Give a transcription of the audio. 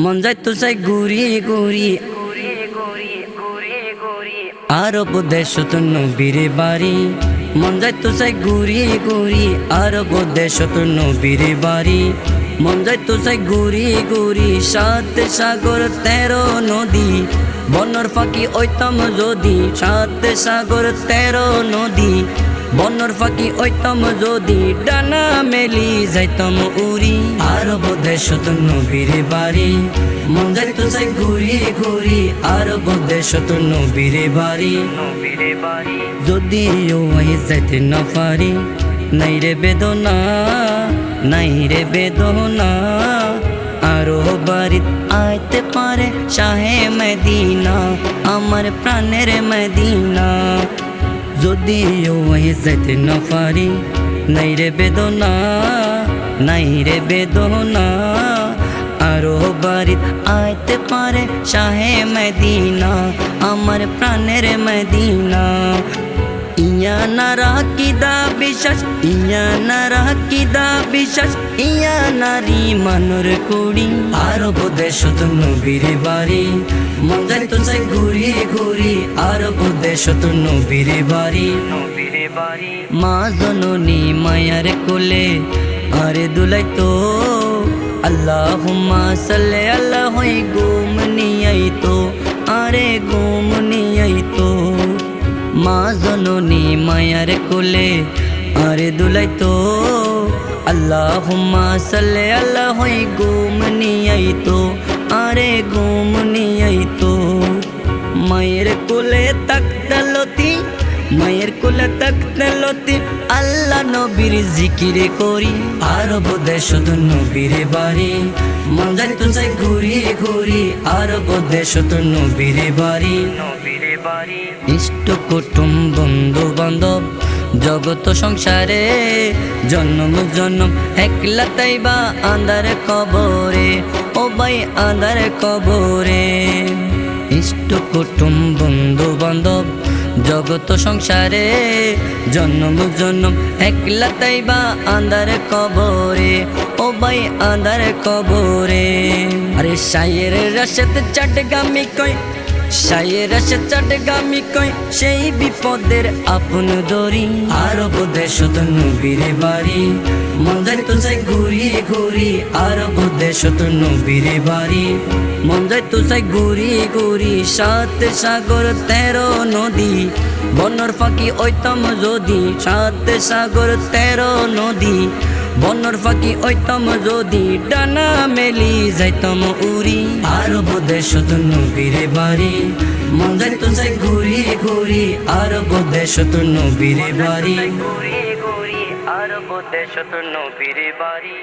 মন যাইতো চাই ঘুরি ঘুরি আরব দেশত নবীর বাড়ি। মন যাইতো চাই ঘুরি ঘুরি আরব দেশত নবীর বাড়ি। মন যাইতো চাই ঘুরি ঘুরি 7 সাগর 13 নদী। বনর ফাঁকি ওইতাম যদি 7 সাগর 13 নদী। বনর ফাঁকি ওইতাম যদি ডানা মেলি যাইতাম উড়ি আরব দেশত নবীর বাড়ি। মন যাইতো চাই ঘুরি ঘুরি আরব দেশত নবীর বাড়ি। যদিও যাইতে না পারি নাই রে বেদনা নাই রে বেদনা। আরো বাড়িত আইতে পারে শাহে মদিনা আমার প্রাণের মদিনা। যদিও যাইতে না পারি নাই রে বেদনা নাই রে বেদনা। আরো বাড়িত আইতে পারে শাহে মদিনা আমার প্রাণের মদিনা। ইয়া না রাখিদা বিশ্বাস ইয়া না রাখিদা বিশ্বাস ইয়া নারী মানুর কুড়ি আরব দেশত নবীর বাড়ি। মন যাইতো চাই ঘুরি ঘুরি আরব দেশত নবীর বাড়ি। মা জননী মায়ার কোলে আরে দুলাইতো আল্লাহুম্মা সাল্লি আলা হই ঘুম নিয়াইতো আরে ঘুম নিয়াইতো। মা জননী মায়ার কোলে আরে দুলাইতো আল্লাহুম্মা সাল্লি আলা হই ঘুম নিয়াইতো আরে ঘুম নিয়াইতো। মায়ের কোলে তাকতালতি মায়ের কোলে তাকতালতি আল্লাহ নবীর জিকির করি আরব দেশত নবীর বাড়ি। মন যাইতো চাই ঘুরি ঘুরি আরব দেশত নবীর বাড়ি। ইষ্ট কুটুম বন্ধু বান্ধব জগত সংসারে জন্ম জন্ম একলা তাইবা আন্ধার কবরে ও ভাই আন্ধার কবরে। ইষ্ট কুটুম বন্ধু বান্ধব জগত সংসারে জন্ম জন্ম একলা তাইবা আন্ধার কবরে ও ভাই আন্ধার কবরে। আরে শায়ের রশদ চটগামি কই শায়ের রশদ চটগামি কই সেই বিপদের আপন দরি আরব দেশত নবীর বাড়ি। মন যাইতো চাই ঘুরি ঘুরি আরব দেশত নবীর বাড়ি। মন যাইতো চাই ঘুরি ঘুরি 7 সাগর 13 নদী। বনর ফাঁকি ওইতাম যদি 7 সাগর 13 নদী। বনর ফাঁকি ওইতাম যদি ডানা মেলি যাইতাম উড়ি আরব দেশত নবীর বাড়ি। মন যাইতো চাই ঘুরি ঘুরি আরব দেশত নবীর বাড়ি। আরব দেশত নবীর বাড়ি।